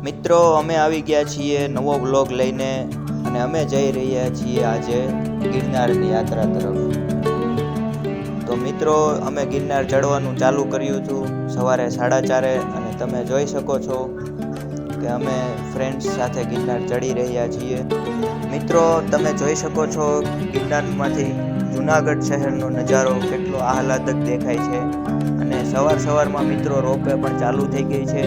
મિત્રો અમે આવી ગયા છીએ નવો વ્લોગ લઈને અને અમે જઈ રહ્યા છીએ આજે ગિરનારની યાત્રા તરફ। તો મિત્રો અમે ગિરનાર ચડવાનું ચાલુ કર્યું હતું સવારે 4:30 અને તમે જોઈ શકો છો કે અમે ફ્રેન્ડ્સ સાથે ગિરનાર ચડી રહ્યા છીએ। મિત્રો તમે જોઈ શકો છો ગિરનારમાંથી જૂનાગઢ શહેરનો નજારો કેટલો આહલાદક દેખાય છે અને સવારમાં મિત્રો રોપવે પણ ચાલુ થઈ ગઈ છે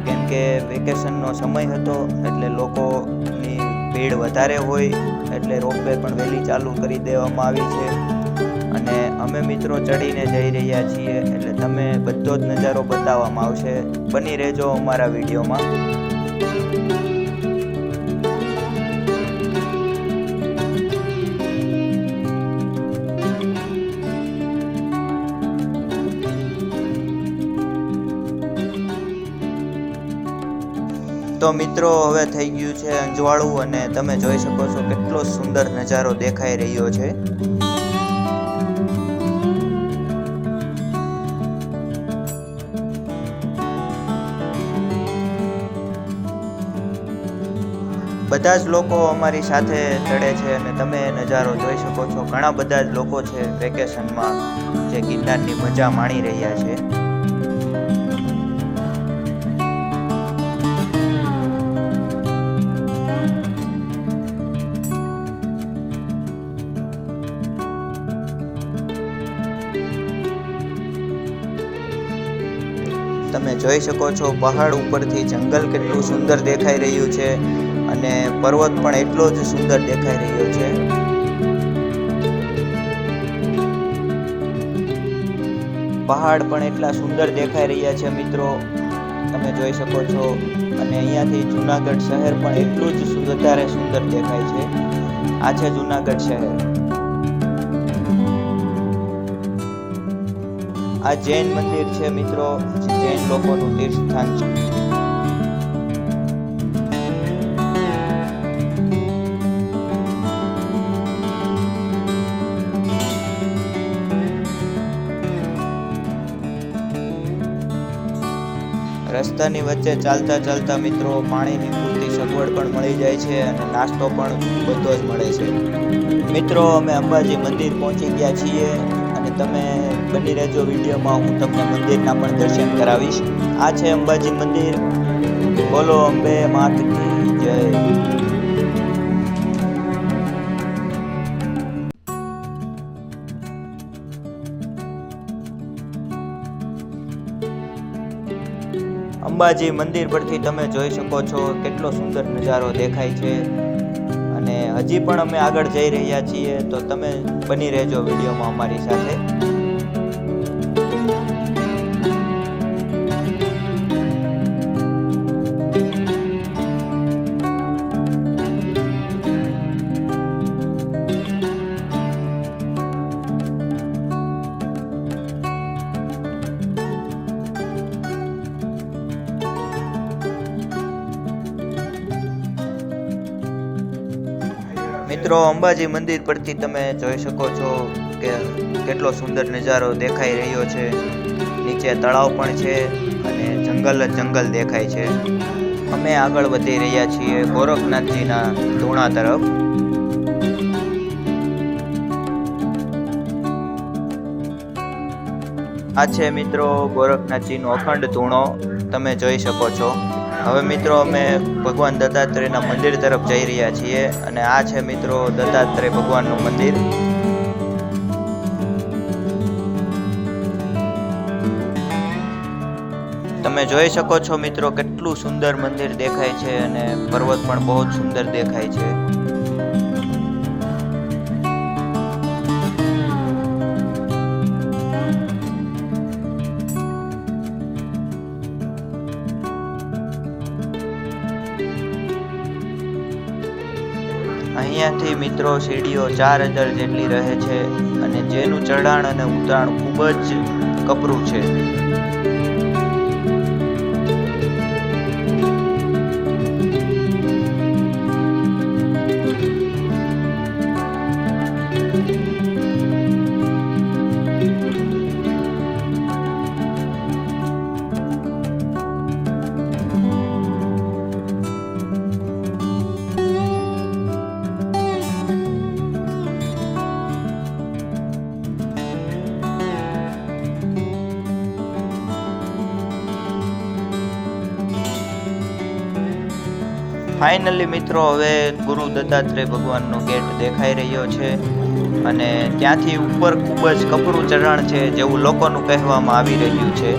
કેમ કે વેકેશનનો સમય હતો એટલે લોકોની ભીડ વધારે હોય એટલે રોપવે પણ વહેલી ચાલુ કરી દેવામાં આવી છે અને અમે મિત્રો ચડીને જઈ રહ્યા છીએ એટલે તમે બધો જ નજારો બતાવવામાં આવશે। બની રહેજો અમારા વિડીયોમાં। તો મિત્રો હવે થઈ ગયું છે અંજવાળું અને તમે જોઈ શકો છો કેટલો સુંદર નજારો દેખાઈ રહ્યો છે। બધા જ લોકો અમારી સાથે ચડે છે અને તમે નજારો જોઈ શકો છો ઘણા બધા જ લોકો છે વેકેશનમાં જે ગિરનારની મજા માણી રહ્યા છે। તમે જોઈ શકો છો પહાડ ઉપરથી જંગલ કેટલું સુંદર દેખાઈ રહ્યું છે અને પર્વત પણ એટલો જ સુંદર દેખાઈ રહ્યો છે। પહાડ પણ એટલા સુંદર દેખાઈ રહ્યા છે મિત્રો તમે જોઈ શકો છો અને અહીંયાથી જૂનાગઢ શહેર પણ એટલું જ વધારે સુંદર દેખાય છે। આ છે જૂનાગઢ શહેર। આ જૈન મંદિર છે મિત્રો જૈન લોકોનું તીર્થ સ્થાન છે। રસ્તાની વચ્ચે ચાલતા મિત્રો પાણીની પૂરતી સગવડ પણ મળી જાય છે અને નાસ્તો પણ બધો જ મળે છે। મિત્રો અમે અંબાજી મંદિર પહોંચી ગયા છીએ અને તમે બની રહેજો વિડીયોમાં હું તમને મંદિરના પણ દર્શન કરાવીશ। આ છે અંબાજી મંદિર। બોલો અંબે માત કી જય। અંબાજી મંદિર પરથી તમે જોઈ શકો છો કેટલો સુંદર નજારો દેખાય છે અને હજી પણ અમે આગળ જઈ રહ્યા છીએ તો તમે બની રહેજો વિડીયોમાં અમારી સાથે। મિત્રો અંબાજી મંદિર પરથી તમે જોઈ શકો છો કે કેટલો સુંદર નજારો દેખાઈ રહ્યો છે। નીચે તળાવ પણ છે અને જંગલ દેખાય છે। અમે આગળ વધી રહ્યા છીએ ગોરખનાથજીના ધૂણા તરફ। આ છે મિત્રો ગોરખનાથજીનો અખંડ ધૂણો તમે જોઈ શકો છો। હવે મિત્રો અમે ભગવાન દત્તાત્રેયના મંદિર તરફ જઈ રહ્યા છીએ અને આ છે મિત્રો દત્તાત્રેય ભગવાનનું મંદિર। તમે જોઈ શકો છો મિત્રો કેટલું સુંદર મંદિર દેખાય છે અને પર્વત પણ બહુ જ સુંદર દેખાય છે। અહીંયાથી મિત્રો સીડીઓ 4000 જેટલી રહે છે અને જેનું ચઢાણ અને ઉતરાણ ખૂબ જ કપરું છે। ફાઇનલી મિત્રો હવે ગુરુ દત્તાત્રેય ભગવાનનો ગેટ દેખાઈ રહ્યો છે અને ત્યાંથી ઉપર ખૂબ જ કપરું ચઢાણ છે જેવું લોકોનું કહેવામાં આવી રહ્યું છે.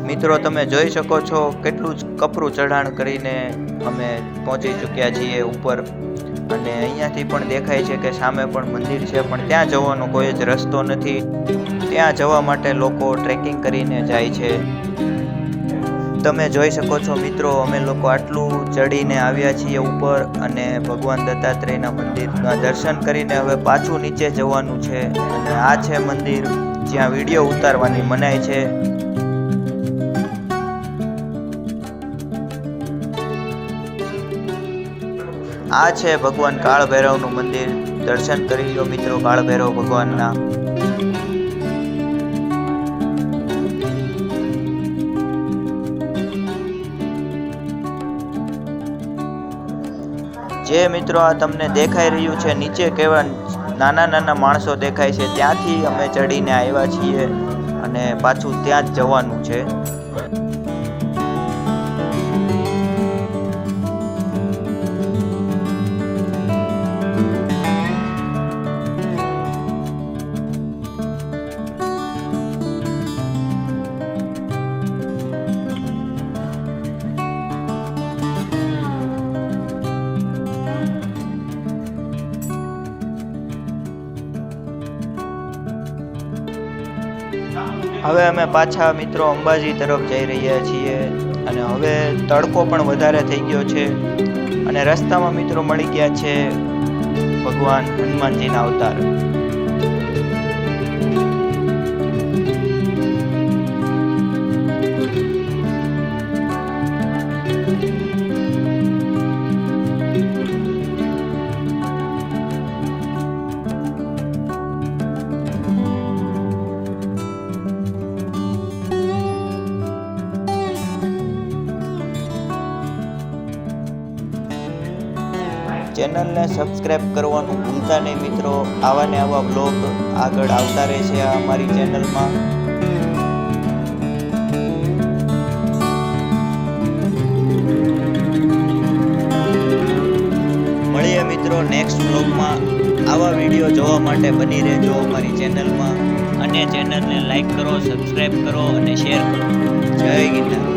મિત્રો તમે જોઈ શકો છો કેટલું જ કપરું ચઢાણ કરીને અમે પહોંચી ચૂક્યા છીએ ઉપર અને અહીંયાથી પણ દેખાય છે કે સામે પણ મંદિર છે પણ ત્યાં જવાનો કોઈ જ રસ્તો નથી. ત્યાં જવા માટે લોકો ટ્રેકિંગ કરીને જાય છે. તમે જોઈ શકો છો મિત્રો અમે લોકો આટલું ચડીને આવ્યા છીએ ઉપર અને ભગવાન દત્તાત્રેયના મંદિરના દર્શન કરીને હવે પાછું નીચે જવાનું છે અને આ છે મંદિર જ્યાં વિડીયો ઉતારવાની મનાઈ છે. આ છે ભગવાન કાળ ભૈરવનું મંદિર. દર્શન કરી લો મિત્રો કાળ ભૈરવ ભગવાનના. જે મિત્રો આ તમને દેખાઈ રહ્યું છે નીચે કેવા નાના નાના માણસો દેખાય છે ત્યાંથી અમે ચડીને આવ્યા છીએ અને પાછું ત્યાં જ જવાનું છે. હવે અમે પાછા મિત્રો અંબાજી તરફ જઈ રહ્યા છીએ અને હવે તડકો પણ વધારે થઈ ગયો છે અને રસ્તામાં મિત્રો મળી ગયા છે ભગવાન હનુમાનજીના અવતાર. ચેનલને સબસ્ક્રાઇબ કરવાનું ભૂલતા નહીં મિત્રો. આવા ને આવા બ્લોગ આગળ આવતા રહેશે અમારી ચેનલમાં. મળીએ મિત્રો નેક્સ્ટ બ્લોગમાં. આવા વિડીયો જોવા માટે બની રહેજો અમારી ચેનલમાં અને ચેનલને લાઈક કરો, સબસ્ક્રાઇબ કરો અને શેર કરો. જય ગિરનાર.